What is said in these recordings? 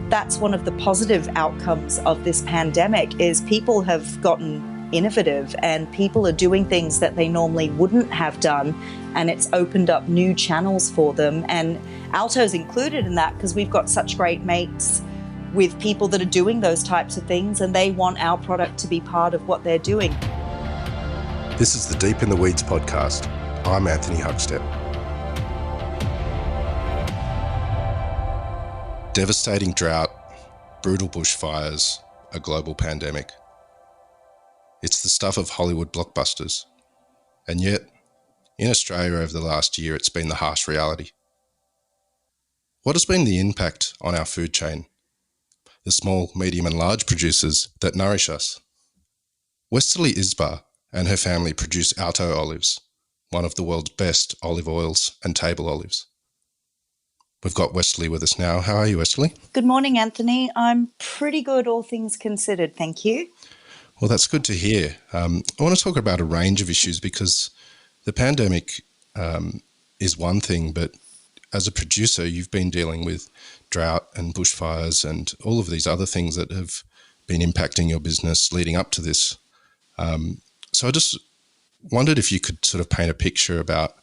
that's one of the positive outcomes of this pandemic is people have gotten innovative and people are doing things that they normally wouldn't have done, and it's opened up new channels for them. And Alto's included in that because we've got such great mates with people that are doing those types of things, and they want our product to be part of what they're doing. This is the Deep in the Weeds podcast. I'm Anthony Huckstep. Devastating drought, brutal bushfires, a global pandemic. It's the stuff of Hollywood blockbusters. And yet, in Australia over the last year, it's been the harsh reality. What has been the impact on our food chain? The small, medium and large producers that nourish us. Westerly Isbaih and her family produce Alto Olives, one of the world's best olive oils and table olives. We've got Westerly with us now. How are you, Westerly? Good morning, Anthony. I'm pretty good, all things considered. Thank you. Well, that's good to hear. I want to talk about a range of issues because the pandemic is one thing, but as a producer, you've been dealing with drought and bushfires and all of these other things that have been impacting your business leading up to this. So I just wondered if you could sort of paint a picture about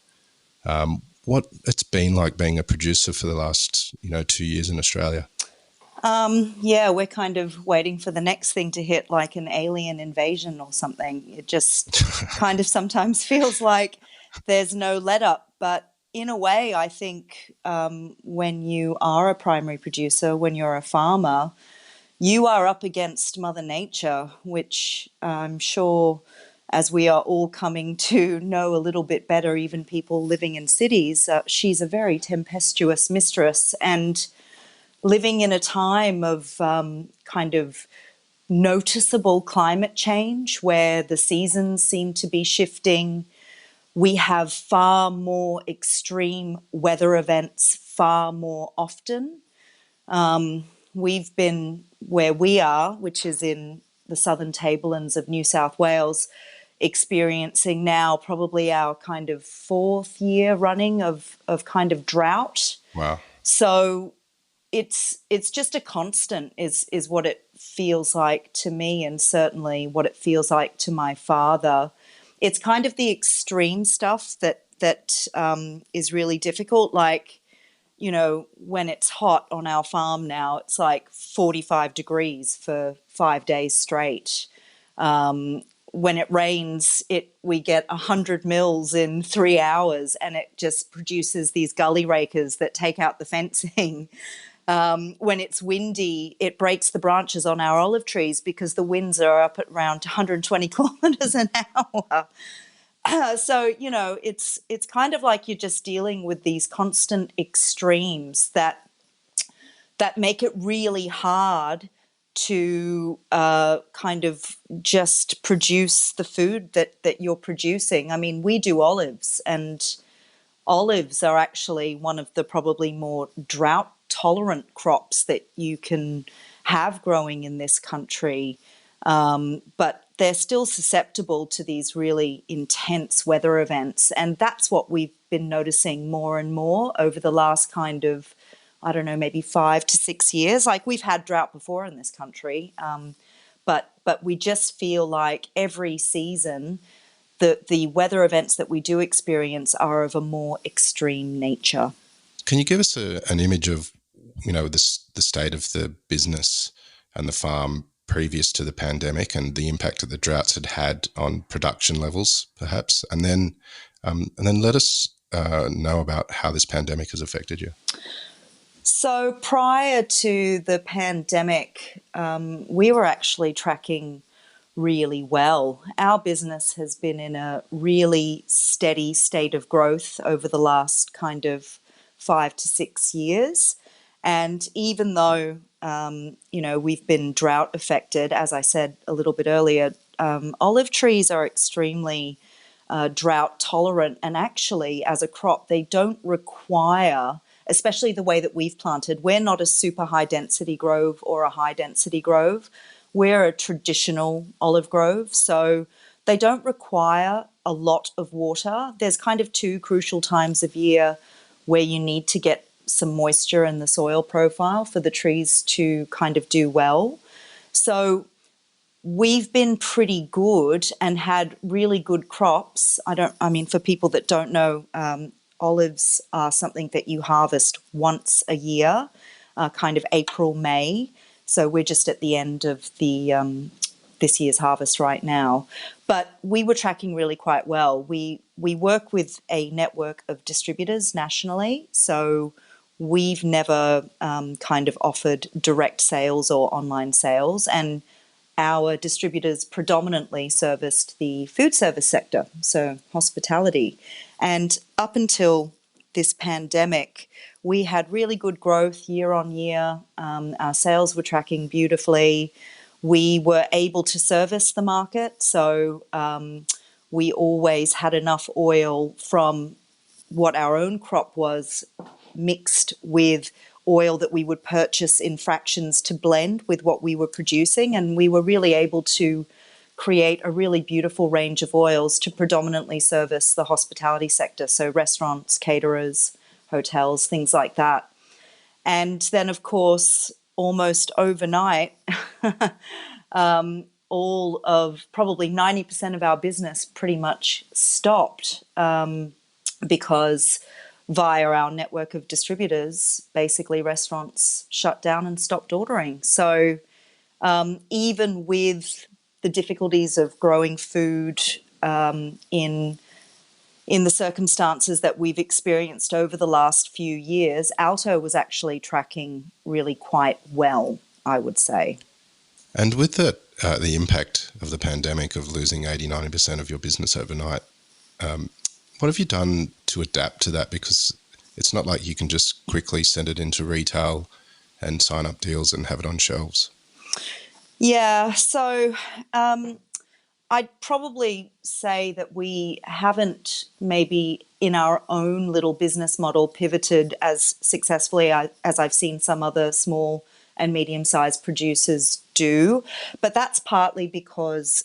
what it's been like being a producer for the last, 2 years in Australia. Yeah, we're kind of waiting for the next thing to hit, like an alien invasion or something. It just kind of sometimes feels like there's no let up. But in a way, I think when you are a primary producer, when you're a farmer, you are up against Mother Nature, which I'm sure, as we are all coming to know a little bit better, even people living in cities, she's a very tempestuous mistress. And living in a time of kind of noticeable climate change where the seasons seem to be shifting, we have far more extreme weather events far more often. We've been where we are, which is in the southern tablelands of New South Wales, experiencing now probably our kind of 4th year running of kind of drought. Wow. So it's just a constant is what it feels like to me, and certainly what it feels like to my father. It's kind of the extreme stuff that is really difficult. Like, when it's hot on our farm now, it's like 45 degrees for 5 days straight. When it rains, we get 100 mils in 3 hours, and it just produces these gully rakers that take out the fencing. When it's windy, it breaks the branches on our olive trees because the winds are up at around 120 kilometres an hour. So, it's kind of like you're just dealing with these constant extremes that make it really hard to kind of just produce the food that you're producing. I mean, we do olives, and olives are actually one of the probably more drought-tolerant crops that you can have growing in this country. But they're still susceptible to these really intense weather events. And that's what we've been noticing more and more over the last kind of, I don't know, maybe 5 to 6 years. Like, we've had drought before in this country, but we just feel like every season the weather events that we do experience are of a more extreme nature. Can you give us an image of, the state of the business and the farm previous to the pandemic and the impact that the droughts had on production levels, perhaps? And then let us know about how this pandemic has affected you. So prior to the pandemic, we were actually tracking really well. Our business has been in a really steady state of growth over the last kind of 5 to 6 years. And even though, we've been drought affected, as I said a little bit earlier, olive trees are extremely drought tolerant. And actually, as a crop, they don't require, especially the way that we've planted, we're not a super high density grove or a high density grove. We're a traditional olive grove. So they don't require a lot of water. There's kind of 2 crucial times of year where you need to get some moisture in the soil profile for the trees to kind of do well. So we've been pretty good and had really good crops. I mean, for people that don't know, olives are something that you harvest once a year, kind of April, May. So we're just at the end of the this year's harvest right now. But we were tracking really quite well. We work with a network of distributors nationally, so we've never kind of offered direct sales or online sales, and our distributors predominantly serviced the food service sector, so hospitality. And up until this pandemic, we had really good growth year on year. Our sales were tracking beautifully. We were able to service the market, so we always had enough oil from what our own crop was mixed with oil that we would purchase in fractions to blend with what we were producing, and we were really able to create a really beautiful range of oils to predominantly service the hospitality sector, so restaurants, caterers, hotels, things like that. And then, of course, almost overnight, all of probably 90% of our business pretty much stopped because via our network of distributors, basically restaurants shut down and stopped ordering. So even with the difficulties of growing food in the circumstances that we've experienced over the last few years, Alto was actually tracking really quite well, I would say. And with the impact of the pandemic of losing 80-90% of your business overnight, what have you done to adapt to that? Because it's not like you can just quickly send it into retail and sign up deals and have it on shelves. Yeah, so I'd probably say that we haven't maybe in our own little business model pivoted as successfully as I've seen some other small and medium-sized producers do. But that's partly because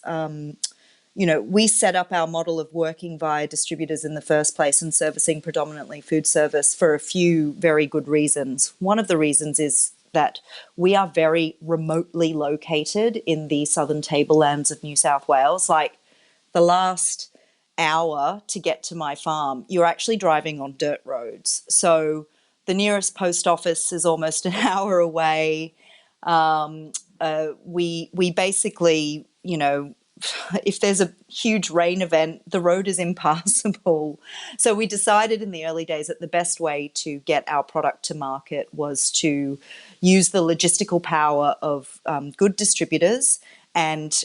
we set up our model of working via distributors in the first place and servicing predominantly food service for a few very good reasons. One of the reasons is that we are very remotely located in the southern tablelands of New South Wales. Like the last hour to get to my farm, you're actually driving on dirt roads. So the nearest post office is almost an hour away. We basically, if there's a huge rain event, the road is impassable. So we decided in the early days that the best way to get our product to market was to use the logistical power of good distributors. And,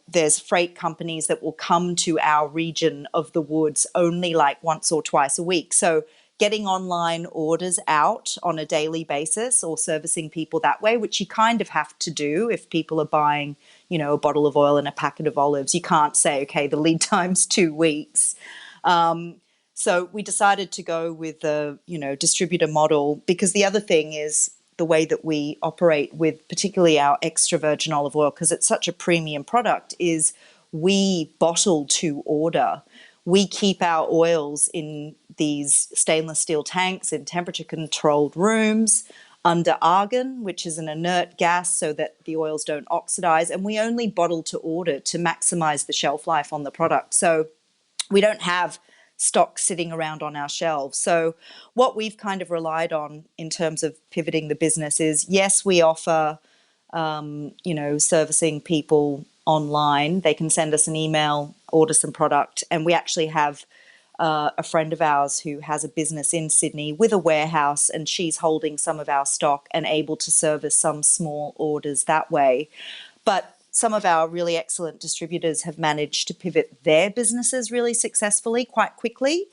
there's freight companies that will come to our region of the woods only like once or twice a week. So getting online orders out on a daily basis or servicing people that way, which you kind of have to do if people are buying, a bottle of oil and a packet of olives. You can't say, okay, the lead time's 2 weeks. So we decided to go with the, distributor model, because the other thing is the way that we operate with particularly our extra virgin olive oil, because it's such a premium product, is we bottle to order. We keep our oils in these stainless steel tanks in temperature controlled rooms under argon, which is an inert gas, so that the oils don't oxidize. And we only bottle to order to maximize the shelf life on the product. So we don't have stock sitting around on our shelves. So what we've kind of relied on in terms of pivoting the business is, yes, we offer, servicing people online. They can send us an email, order some product, and we actually have a friend of ours who has a business in Sydney with a warehouse, and she's holding some of our stock and able to service some small orders that way. But some of our really excellent distributors have managed to pivot their businesses really successfully quite quickly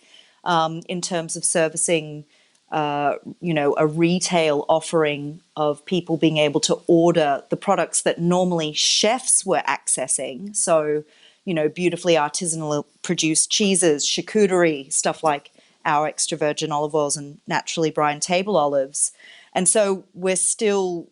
in terms of servicing a retail offering of people being able to order the products that normally chefs were accessing. So, beautifully artisanal produced cheeses, charcuterie, stuff like our extra virgin olive oils and naturally brine table olives. And so we're still,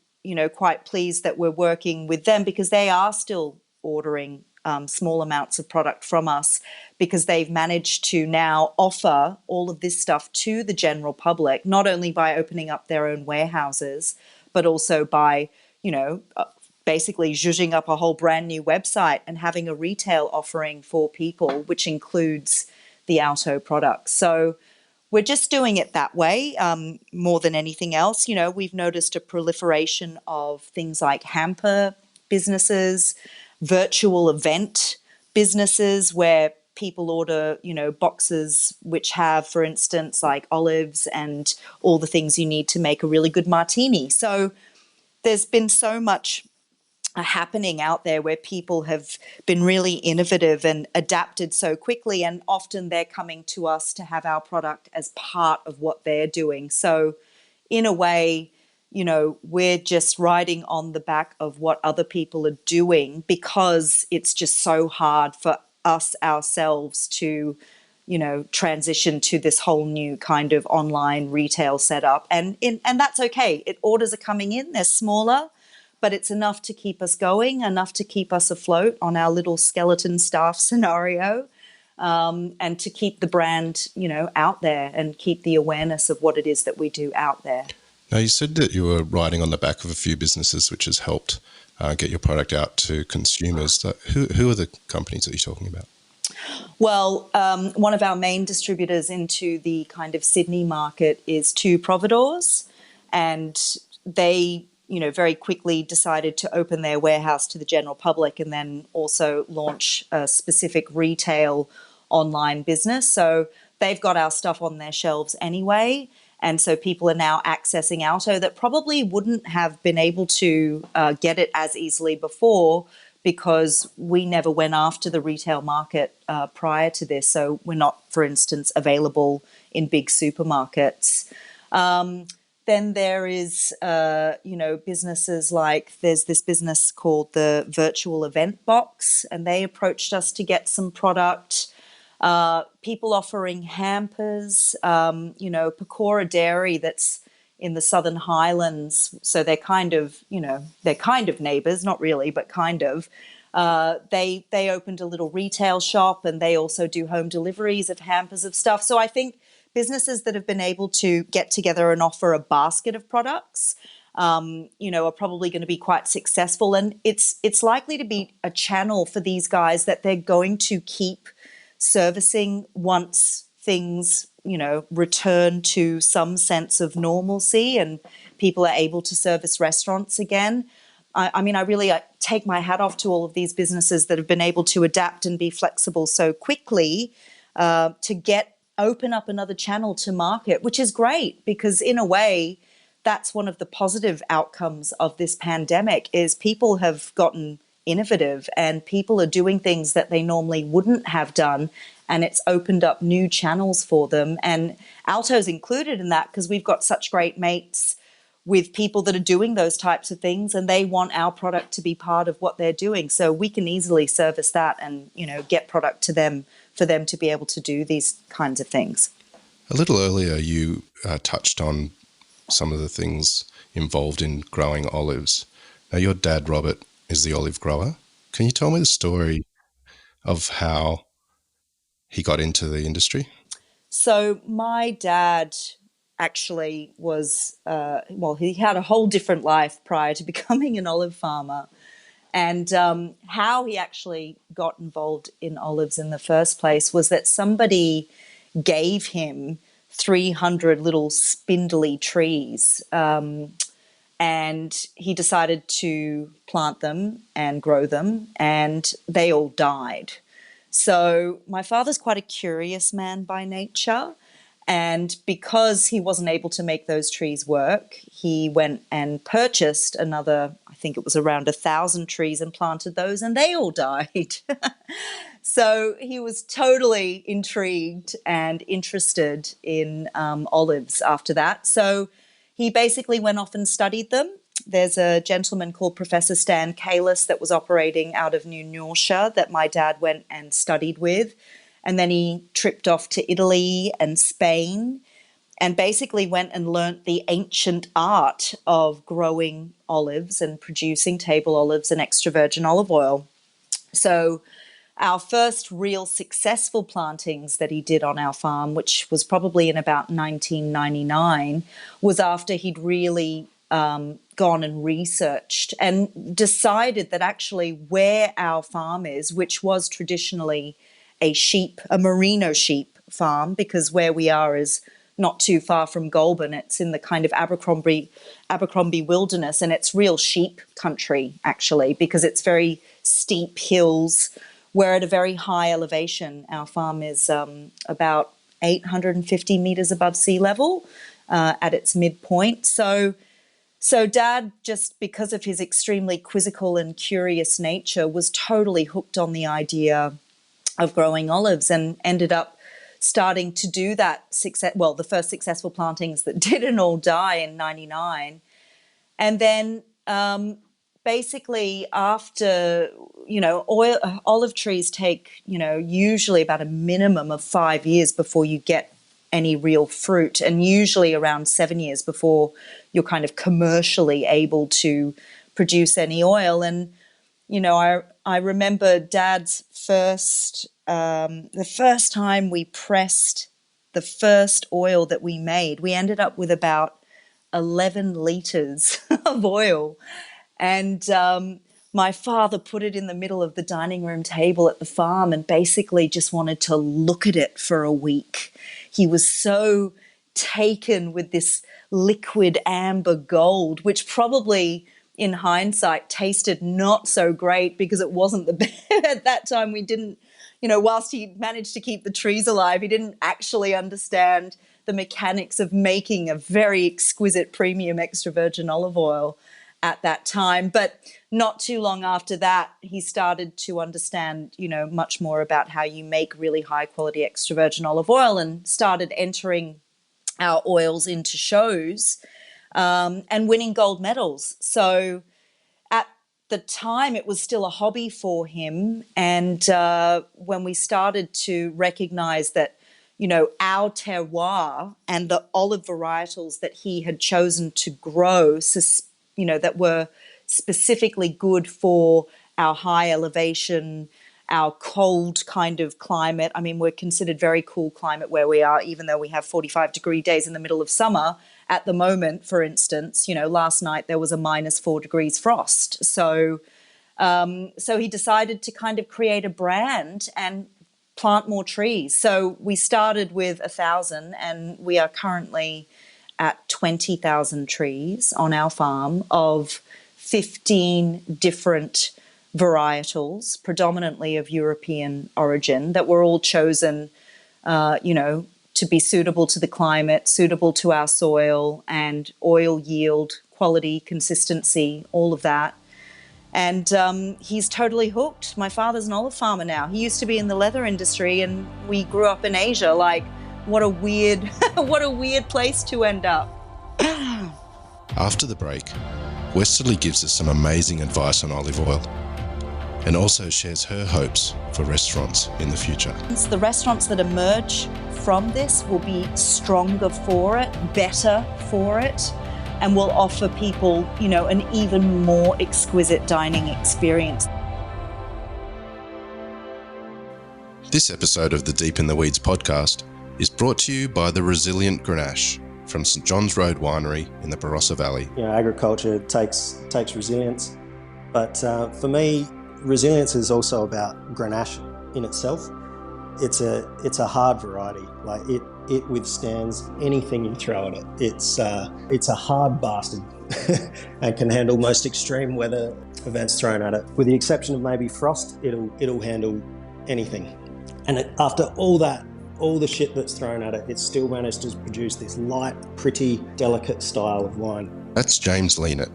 quite pleased that we're working with them, because they are still ordering small amounts of product from us, because they've managed to now offer all of this stuff to the general public, not only by opening up their own warehouses, but also by, basically zhuzhing up a whole brand new website and having a retail offering for people, which includes the Alto products. So we're just doing it that way more than anything else. We've noticed a proliferation of things like hamper businesses, virtual event businesses where people order, boxes which have, for instance, like olives and all the things you need to make a really good martini. So there's been so much happening out there where people have been really innovative and adapted so quickly, and often they're coming to us to have our product as part of what they're doing. So in a way, we're just riding on the back of what other people are doing, because it's just so hard for us ourselves to transition to this whole new kind of online retail setup. And that's okay. Orders are coming in, they're smaller, but it's enough to keep us going, enough to keep us afloat on our little skeleton staff scenario, and to keep the brand, out there and keep the awareness of what it is that we do out there. Now, you said that you were riding on the back of a few businesses, which has helped get your product out to consumers. Who are the companies that you're talking about? Well, one of our main distributors into the kind of Sydney market is Two Providores, and they very quickly decided to open their warehouse to the general public and then also launch a specific retail online business. So they've got our stuff on their shelves anyway. And so people are now accessing Alto that probably wouldn't have been able to get it as easily before, because we never went after the retail market prior to this. So we're not, for instance, available in big supermarkets. Then there is, businesses like, there's this business called the Virtual Event Box, and they approached us to get some product. People offering hampers, Pecora Dairy, that's in the Southern Highlands. So they're kind of neighbours, not really, but kind of. They opened a little retail shop, and they also do home deliveries of hampers of stuff. So I think businesses that have been able to get together and offer a basket of products, are probably going to be quite successful. And it's likely to be a channel for these guys that they're going to keep servicing once things, return to some sense of normalcy and people are able to service restaurants again. I really take my hat off to all of these businesses that have been able to adapt and be flexible so quickly to open up another channel to market, which is great, because in a way, that's one of the positive outcomes of this pandemic is people have gotten innovative and people are doing things that they normally wouldn't have done, and it's opened up new channels for them. And Alto's included in that because we've got such great mates with people that are doing those types of things, and they want our product to be part of what they're doing. So we can easily service that and, get product to them for them to be able to do these kinds of things. A little earlier, you touched on some of the things involved in growing olives. Now, your dad, Robert, is the olive grower. Can you tell me the story of how he got into the industry? So my dad actually was, he had a whole different life prior to becoming an olive farmer. And how he actually got involved in olives in the first place was that somebody gave him 300 little spindly trees, and he decided to plant them and grow them, and they all died. So my father's quite a curious man by nature. And because he wasn't able to make those trees work, he went and purchased another, I think it was around 1,000 trees, and planted those, and they all died. So he was totally intrigued and interested in olives after that. So he basically went off and studied them. There's a gentleman called Professor Stan Kalis that was operating out of New Norcia that my dad went and studied with. And then he tripped off to Italy and Spain and basically went and learnt the ancient art of growing olives and producing table olives and extra virgin olive oil. So our first real successful plantings that he did on our farm, which was probably in about 1999, was after he'd really gone and researched and decided that actually where our farm is, which was traditionally a merino sheep farm, because where we are is not too far from Goulburn. It's in the kind of Abercrombie wilderness, and it's real sheep country, actually, because it's very steep hills. We're at a very high elevation. Our farm is about 850 meters above sea level at its midpoint. So Dad, just because of his extremely quizzical and curious nature, was totally hooked on the idea of growing olives and ended up starting to do that the first successful plantings that didn't all die in 99. And then basically after, olive trees take, usually about a minimum of 5 years before you get any real fruit, and usually around 7 years before you're kind of commercially able to produce any oil. And, I remember Dad's the first time we pressed the first oil that we made, we ended up with about 11 liters of oil. And my father put it in the middle of the dining room table at the farm and basically just wanted to look at it for a week. He was so taken with this liquid amber gold, which probably in hindsight tasted not so great because it wasn't the best. At that time we didn't, whilst he managed to keep the trees alive, he didn't actually understand the mechanics of making a very exquisite premium extra virgin olive oil at that time. But not too long after that, he started to understand, much more about how you make really high quality extra virgin olive oil, and started entering our oils into shows and winning gold medals. So at the time, it was still a hobby for him. And when we started to recognize that, our terroir and the olive varietals that he had chosen to grow, that were specifically good for our high elevation, our cold kind of climate. I mean, we're considered very cool climate where we are, even though we have 45-degree days in the middle of summer. At the moment, for instance, last night there was a -4 degrees frost. So he decided to kind of create a brand and plant more trees. So we started with 1,000, and we are currently at 20,000 trees on our farm of 15 different varietals, predominantly of European origin, that were all chosen, to be suitable to the climate, suitable to our soil, and oil yield, quality, consistency, all of that. And he's totally hooked. My father's an olive farmer now. He used to be in the leather industry, and we grew up in Asia. Like, what a weird, what a weird place to end up. After the break, Westerly gives us some amazing advice on olive oil, and also shares her hopes for restaurants in the future. The restaurants that emerge from this will be stronger for it, better for it, and will offer people, an even more exquisite dining experience. This episode of the Deep in the Weeds podcast is brought to you by the Resilient Grenache from St John's Road Winery in the Barossa Valley. Agriculture takes resilience, but for me, resilience is also about Grenache in itself. It's a hard variety. Like it withstands anything you throw at it. It's a hard bastard and can handle most extreme weather events thrown at it. With the exception of maybe frost, it'll handle anything. And after all the shit that's thrown at it, it still managed to produce this light, pretty, delicate style of wine. That's James Leanett,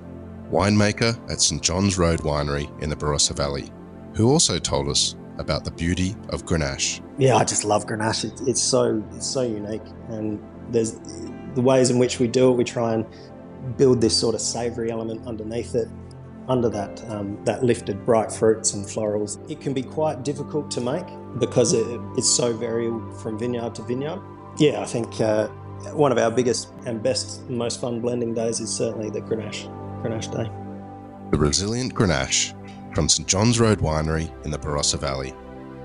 winemaker at St John's Road Winery in the Barossa Valley, who also told us about the beauty of Grenache. Yeah, I just love Grenache. It's so unique, and there's the ways in which we do it. We try and build this sort of savoury element underneath it, under that lifted bright fruits and florals. It can be quite difficult to make because it's so variable from vineyard to vineyard. Yeah, I think one of our biggest and best, most fun blending days is certainly the Grenache day. The Resilient Grenache from St John's Road Winery in the Barossa Valley.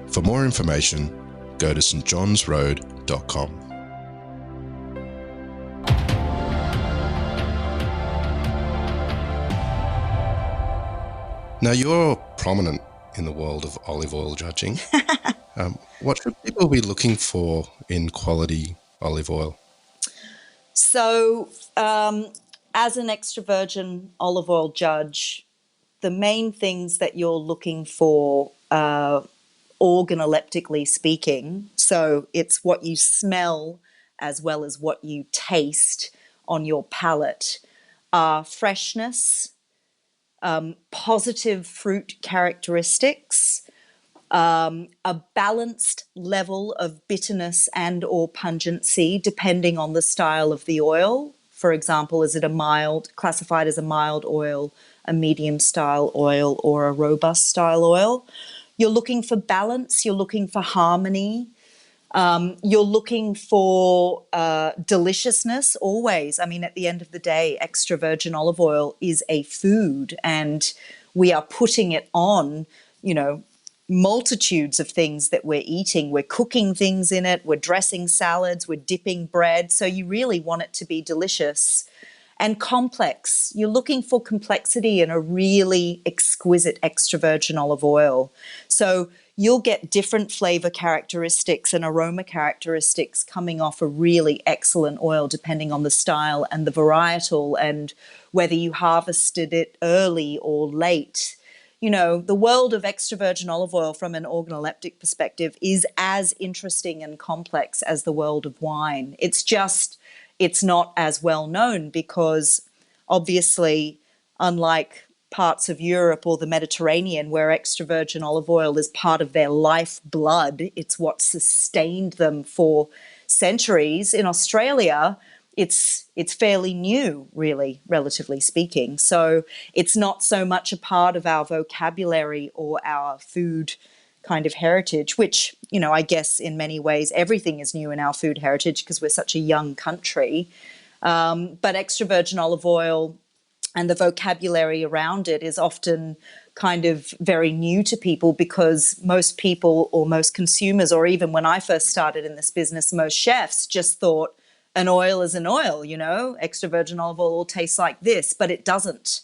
For more information, go to stjohnsroad.com. Now, you're prominent in the world of olive oil judging. What should people be looking for in quality olive oil? So, as an extra virgin olive oil judge, the main things that you're looking for, organoleptically speaking, so it's what you smell as well as what you taste on your palate, are freshness, positive fruit characteristics, a balanced level of bitterness and or pungency depending on the style of the oil. For example, is it classified as a mild oil, a medium style oil, or a robust style oil? You're looking for balance, you're looking for harmony, you're looking for deliciousness always. I mean, at the end of the day, extra virgin olive oil is a food, and we are putting it on, multitudes of things that we're eating. We're cooking things in it, we're dressing salads, we're dipping bread. So you really want it to be delicious and complex. You're looking for complexity in a really exquisite extra virgin olive oil. So you'll get different flavor characteristics and aroma characteristics coming off a really excellent oil depending on the style and the varietal and whether you harvested it early or late. The world of extra virgin olive oil from an organoleptic perspective is as interesting and complex as the world of wine. It's not as well known because obviously, unlike parts of Europe or the Mediterranean where extra virgin olive oil is part of their lifeblood, it's what sustained them for centuries. In Australia, it's fairly new, really, relatively speaking. So it's not so much a part of our vocabulary or our food kind of heritage, which, I guess in many ways everything is new in our food heritage because we're such a young country. But extra virgin olive oil and the vocabulary around it is often kind of very new to people because most people or most consumers, or even when I first started in this business, most chefs just thought an oil is an oil, extra virgin olive oil all tastes like this, but it doesn't.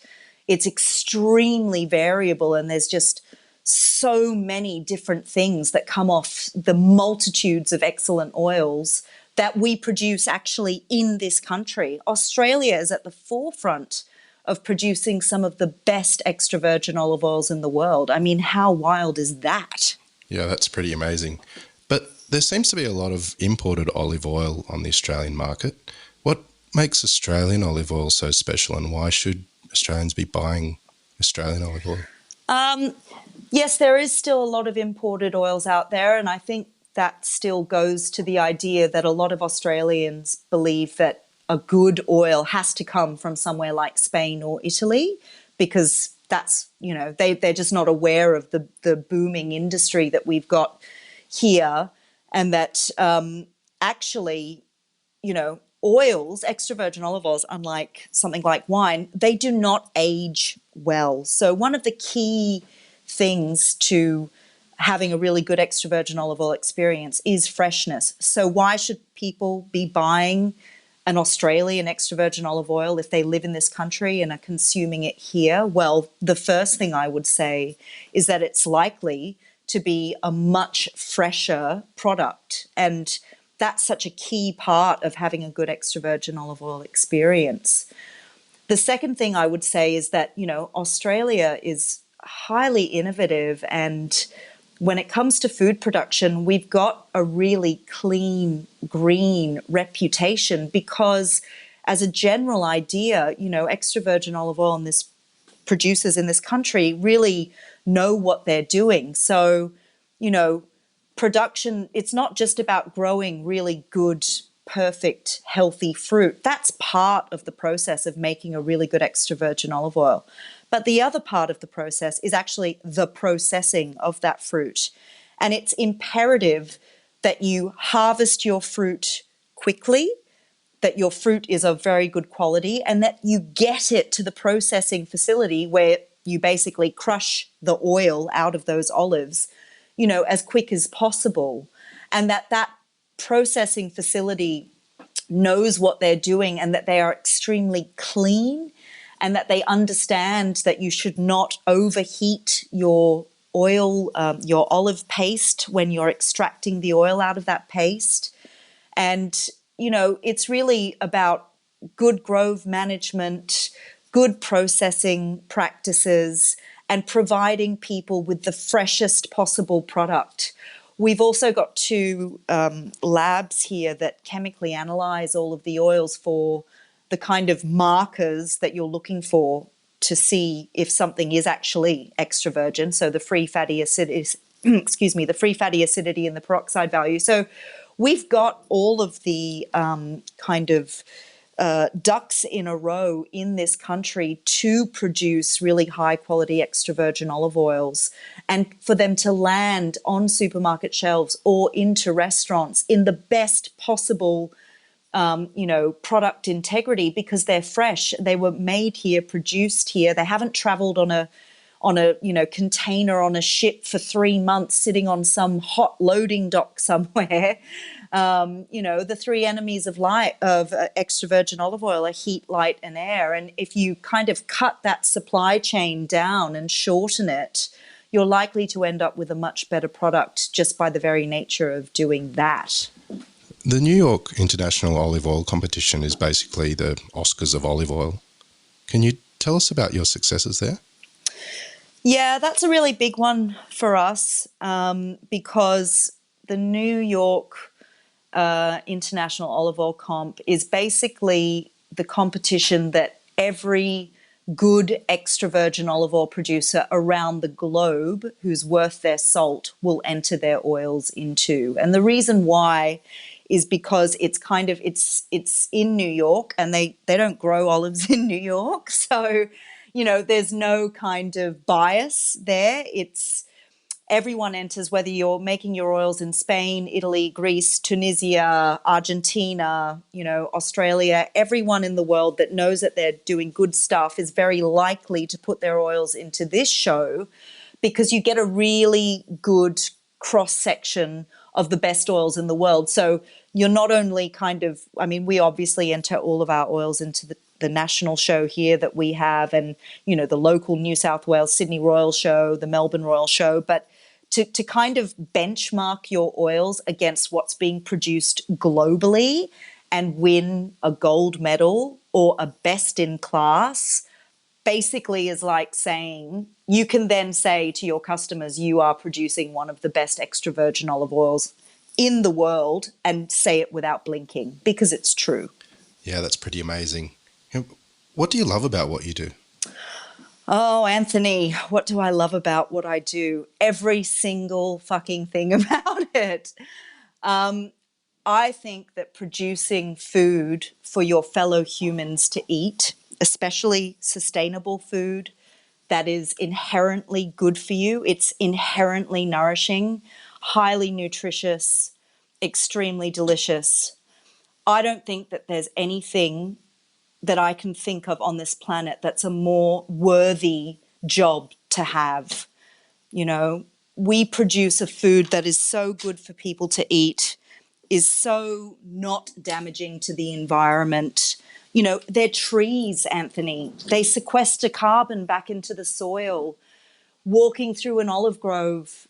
It's extremely variable, and there's just so many different things that come off the multitudes of excellent oils that we produce actually in this country. Australia is at the forefront of producing some of the best extra virgin olive oils in the world. I mean, how wild is that? Yeah, that's pretty amazing. But there seems to be a lot of imported olive oil on the Australian market. What makes Australian olive oil so special, and why should Australians be buying Australian olive oil? Yes, there is still a lot of imported oils out there, and I think that still goes to the idea that a lot of Australians believe that a good oil has to come from somewhere like Spain or Italy because that's, they're just not aware of the booming industry that we've got here, and that actually, oils, extra virgin olive oils, unlike something like wine, they do not age well. So one of the key things to having a really good extra virgin olive oil experience is freshness. So why should people be buying an Australian extra virgin olive oil if they live in this country and are consuming it here? Well, the first thing I would say is that it's likely to be a much fresher product, and that's such a key part of having a good extra virgin olive oil experience. The second thing I would say is that, Australia is highly innovative, and when it comes to food production, we've got a really clean, green reputation because as a general idea, extra virgin olive oil and this producers in this country really know what they're doing. So, production, it's not just about growing really good, perfect, healthy fruit. That's part of the process of making a really good extra virgin olive oil. But the other part of the process is actually the processing of that fruit. And it's imperative that you harvest your fruit quickly, that your fruit is of very good quality, and that you get it to the processing facility where you basically crush the oil out of those olives, as quick as possible. And that processing facility knows what they're doing and that they are extremely clean and that they understand that you should not overheat your oil, your olive paste when you're extracting the oil out of that paste. And, it's really about good grove management, good processing practices, and providing people with the freshest possible product. We've also got two labs here that chemically analyze all of the oils for the kind of markers that you're looking for to see if something is actually extra virgin. So the free fatty acidity, the free fatty acidity and the peroxide value. So we've got all of the ducks in a row in this country to produce really high quality extra virgin olive oils, and for them to land on supermarket shelves or into restaurants in the best possible product integrity, because they're fresh. They were made here, produced here. They haven't traveled on a container on a ship for 3 months sitting on some hot loading dock somewhere. The three enemies of extra virgin olive oil are heat, light, and air. And if you kind of cut that supply chain down and shorten it, you're likely to end up with a much better product just by the very nature of doing that. The New York International Olive Oil Competition is basically the Oscars of olive oil. Can you tell us about your successes there? Yeah, that's a really big one for us because the New York International Olive Oil Comp is basically the competition that every good extra virgin olive oil producer around the globe who's worth their salt will enter their oils into. And the reason why is because it's in New York, and they don't grow olives in New York. So, there's no kind of bias there. Everyone enters, whether you're making your oils in Spain, Italy, Greece, Tunisia, Argentina, Australia. Everyone in the world that knows that they're doing good stuff is very likely to put their oils into this show, because you get a really good cross-section of the best oils in the world. So you're not only we obviously enter all of our oils into the national show here that we have, and, the local New South Wales, Sydney Royal Show, the Melbourne Royal Show, but to kind of benchmark your oils against what's being produced globally and win a gold medal or a best in class basically is like saying, you can then say to your customers, you are producing one of the best extra virgin olive oils in the world, and say it without blinking, because it's true. Yeah, that's pretty amazing. What do you love about what you do? Oh, Anthony, what do I love about what I do? Every single fucking thing about it. I think that producing food for your fellow humans to eat, especially sustainable food that is inherently good for you, it's inherently nourishing, highly nutritious, extremely delicious. I don't think that there's anything that I can think of on this planet that's a more worthy job to have. We produce a food that is so good for people to eat, is so not damaging to the environment. They're trees, Anthony. They sequester carbon back into the soil. Walking through an olive grove,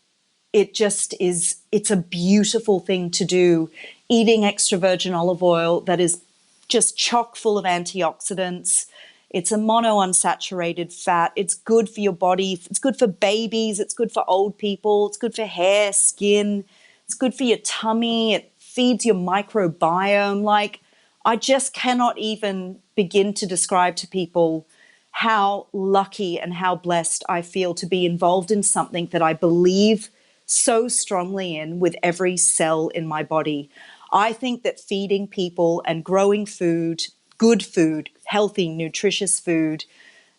it's a beautiful thing to do. Eating extra virgin olive oil that is just chock full of antioxidants. It's a monounsaturated fat. It's good for your body. It's good for babies. It's good for old people. It's good for hair, skin. It's good for your tummy. It feeds your microbiome. I just cannot even begin to describe to people how lucky and how blessed I feel to be involved in something that I believe so strongly in with every cell in my body. I think that feeding people and growing food, good food, healthy, nutritious food,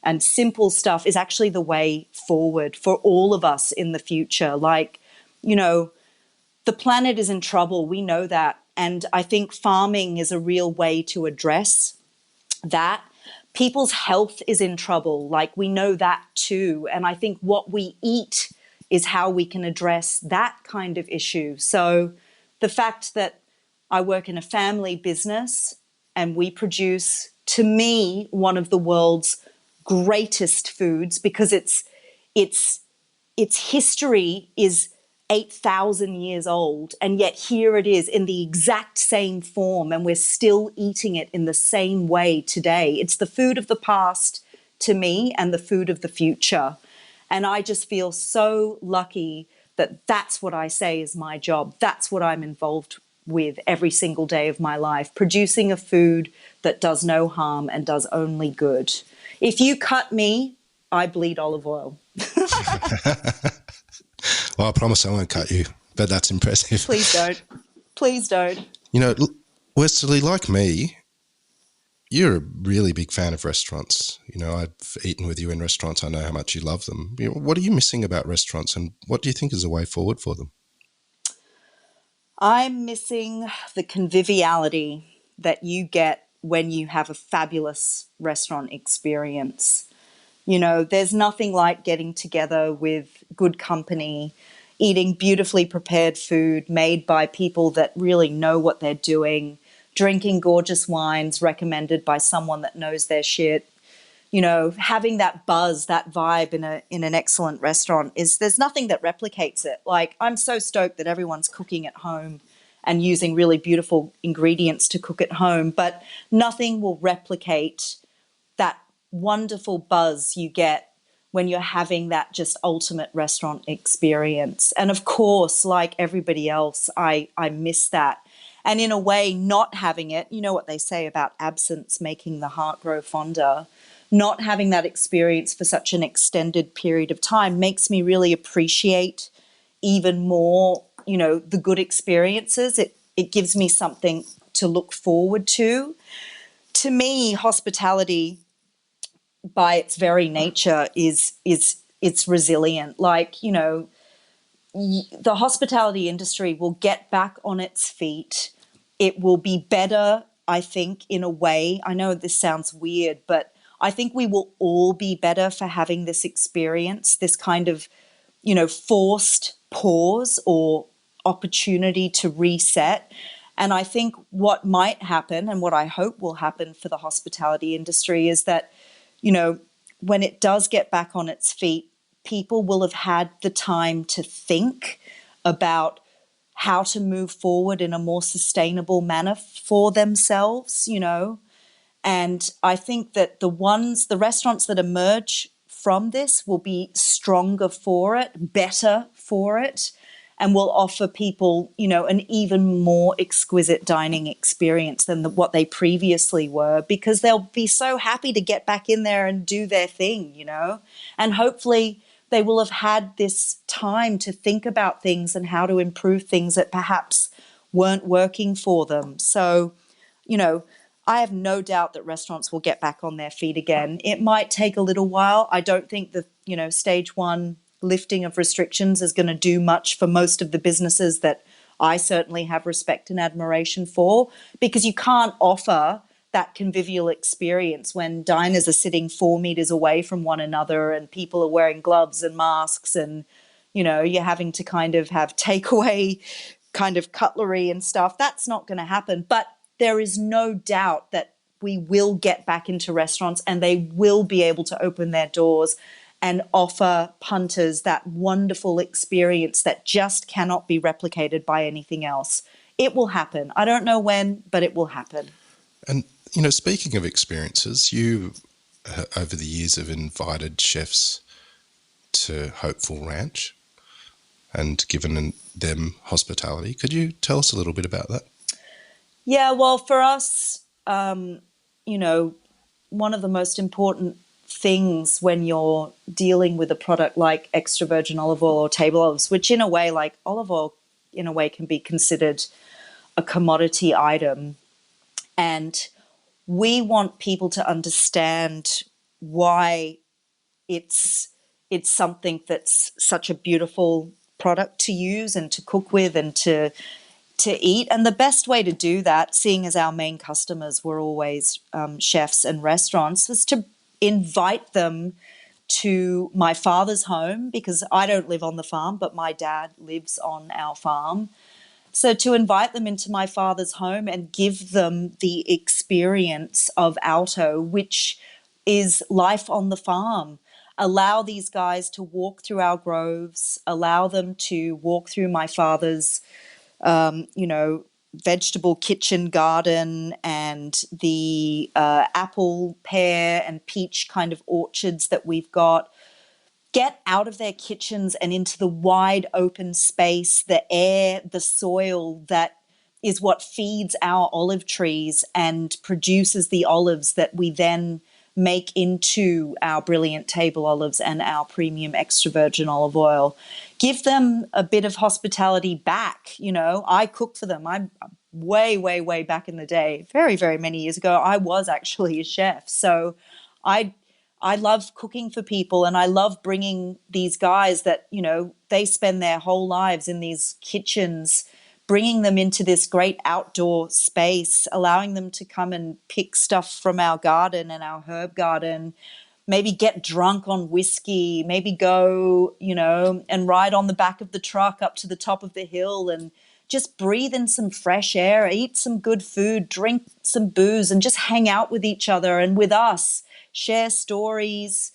and simple stuff is actually the way forward for all of us in the future. The planet is in trouble. We know that. And I think farming is a real way to address that. people's health is in trouble. Like, we know that too. And I think what we eat is how we can address that kind of issue. So the fact that I work in a family business and we produce, to me, one of the world's greatest foods, because its history is 8,000 years old, and yet here it is in the exact same form, and we're still eating it in the same way today. It's the food of the past to me and the food of the future. And I just feel so lucky that that's what I say is my job. That's what I'm involved with every single day of my life, producing a food that does no harm and does only good. If you cut me, I bleed olive oil. Well, I promise I won't cut you, but that's impressive. Please don't. Please don't. You know, Westerly, like me, you're a really big fan of restaurants. You know, I've eaten with you in restaurants. I know how much you love them. You know, what are you missing about restaurants, and what do you think is a way forward for them? I'm missing the conviviality that you get when you have a fabulous restaurant experience. You know, there's nothing like getting together with good company, eating beautifully prepared food made by people that really know what they're doing, drinking gorgeous wines recommended by someone that knows their shit. You know, having that buzz, that vibe in an excellent restaurant there's nothing that replicates it. Like, I'm so stoked that everyone's cooking at home and using really beautiful ingredients to cook at home, but nothing will replicate that wonderful buzz you get when you're having that just ultimate restaurant experience. And of course, like everybody else, I miss that. And in a way, not having it, you know what they say about absence making the heart grow fonder, not having that experience for such an extended period of time makes me really appreciate even more, you know, the good experiences. It gives me something to look forward to. To me, hospitality by its very nature is it's resilient. Like, you know, the hospitality industry will get back on its feet. It will be better, I think, in a way. I know this sounds weird, but I think we will all be better for having this experience, this kind of, you know, forced pause or opportunity to reset. And I think what might happen and what I hope will happen for the hospitality industry is that, you know, when it does get back on its feet, people will have had the time to think about how to move forward in a more sustainable manner for themselves, you know. And I think that the restaurants that emerge from this will be stronger for it, better for it, and will offer people, you know, an even more exquisite dining experience than what they previously were, because they'll be so happy to get back in there and do their thing, you know. And hopefully they will have had this time to think about things and how to improve things that perhaps weren't working for them. So, you know, I have no doubt that restaurants will get back on their feet again. It might take a little while. I don't think the, you know, stage one lifting of restrictions is going to do much for most of the businesses that I certainly have respect and admiration for, because you can't offer that convivial experience when diners are sitting 4 meters away from one another and people are wearing gloves and masks, and, you know, you're having to kind of have takeaway kind of cutlery and stuff. That's not going to happen. But there is no doubt that we will get back into restaurants and they will be able to open their doors and offer punters that wonderful experience that just cannot be replicated by anything else. It will happen. I don't know when, but it will happen. And, you know, speaking of experiences, you, over the years, have invited chefs to Hopeful Ranch and given them hospitality. Could you tell us a little bit about that? Yeah, well, for us, you know, one of the most important things when you're dealing with a product like extra virgin olive oil or table olives, which in a way, like olive oil, in a way can be considered a commodity item. And we want people to understand why it's something that's such a beautiful product to use and to cook with and to to eat. And the best way to do that, seeing as our main customers were always chefs and restaurants, was to invite them to my father's home, because I don't live on the farm, but my dad lives on our farm. So to invite them into my father's home and give them the experience of Alto, which is life on the farm. Allow these guys to walk through our groves, allow them to walk through my father's, vegetable kitchen garden and the apple, pear, and peach kind of orchards that we've got. Get out of their kitchens and into the wide open space, the air, the soil that is what feeds our olive trees and produces the olives that we then make into our brilliant table olives and our premium extra virgin olive oil. Give them a bit of hospitality back. I cook for them. I'm way, way, way back in the day, very, very many years ago, I was actually a chef. So I love cooking for people, and I love bringing these guys that, they spend their whole lives in these kitchens, bringing them into this great outdoor space, allowing them to come and pick stuff from our garden and our herb garden, maybe get drunk on whiskey, maybe go, and ride on the back of the truck up to the top of the hill and just breathe in some fresh air, eat some good food, drink some booze, and just hang out with each other and with us, share stories,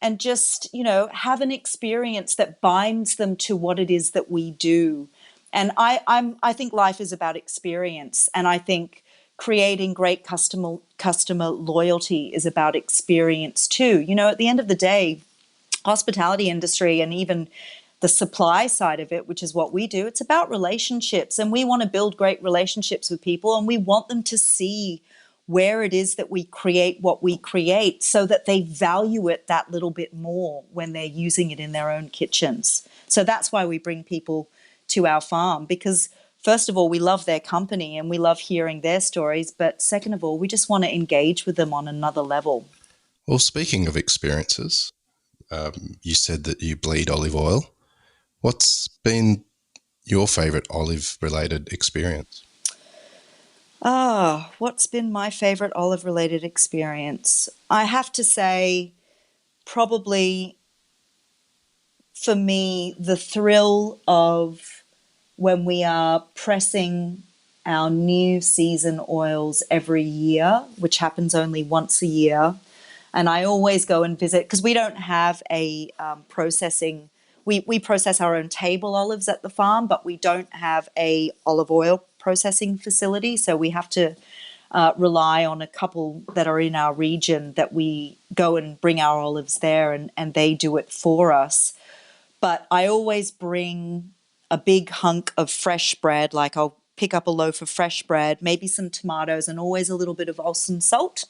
and just, have an experience that binds them to what it is that we do. And I think life is about experience, and I think creating great customer loyalty is about experience too. At the end of the day, hospitality industry and even the supply side of it, which is what we do, it's about relationships, and we want to build great relationships with people, and we want them to see where it is that we create what we create so that they value it that little bit more when they're using it in their own kitchens. So that's why we bring people to our farm, because first of all, we love their company and we love hearing their stories, but second of all, we just want to engage with them on another level. Well, speaking of experiences, you said that you bleed olive oil. What's been your favourite olive-related experience? What's been my favourite olive-related experience? I have to say, probably for me, the thrill of when we are pressing our new season oils every year, which happens only once a year. And I always go and visit, because we don't have a processing. We process our own table olives at the farm, but we don't have a olive oil processing facility. So we have to rely on a couple that are in our region that we go and bring our olives there, and they do it for us. But I always bring a big hunk of fresh bread, like I'll pick up a loaf of fresh bread, maybe some tomatoes, and always a little bit of Alton salt.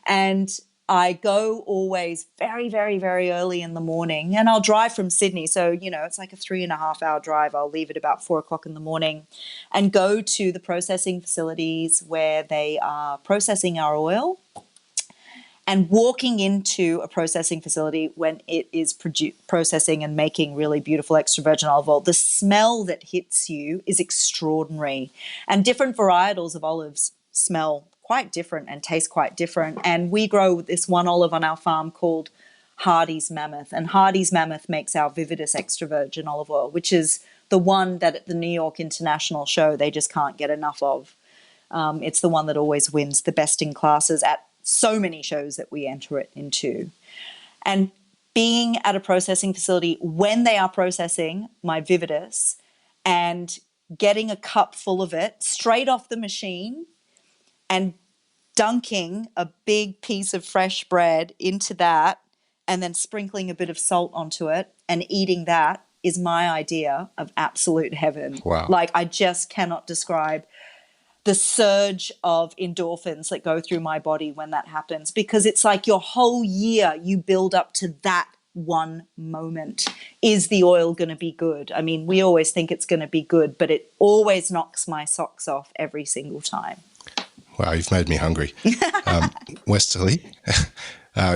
And I go always very, very, very early in the morning, and I'll drive from Sydney. So, it's like a 3.5 hour drive. I'll leave at about 4 o'clock in the morning and go to the processing facilities where they are processing our oil. And walking into a processing facility when it is processing and making really beautiful extra virgin olive oil, the smell that hits you is extraordinary. And different varietals of olives smell quite different and taste quite different. And we grow this one olive on our farm called Hardy's Mammoth. And Hardy's Mammoth makes our Vividus extra virgin olive oil, which is the one that at the New York International Show they just can't get enough of. It's the one that always wins the best in classes at so many shows that we enter it into. And being at a processing facility when they are processing my Vividus and getting a cup full of it straight off the machine and dunking a big piece of fresh bread into that and then sprinkling a bit of salt onto it and eating that is my idea of absolute heaven. Wow. Like, I just cannot describe the surge of endorphins that go through my body when that happens, because it's like your whole year you build up to that one moment. Is the oil going to be good? I mean, we always think it's going to be good, but it always knocks my socks off every single time. Wow, you've made me hungry. Westerly,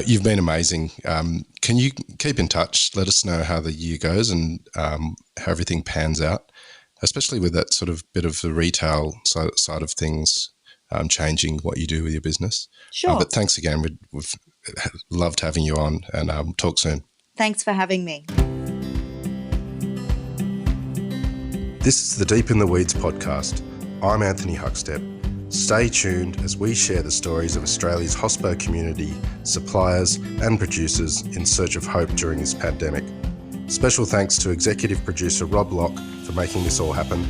you've been amazing. Can you keep in touch? Let us know how the year goes and how everything pans out. especially with that sort of bit of the retail side of things, changing what you do with your business. Sure. But thanks again. We've loved having you on, and talk soon. Thanks for having me. This is the Deep in the Weeds podcast. I'm Anthony Huckstep. Stay tuned as we share the stories of Australia's hospo community, suppliers and producers in search of hope during this pandemic. Special thanks to executive producer Rob Locke for making this all happen.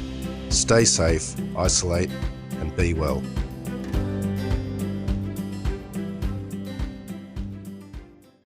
Stay safe, isolate and be well.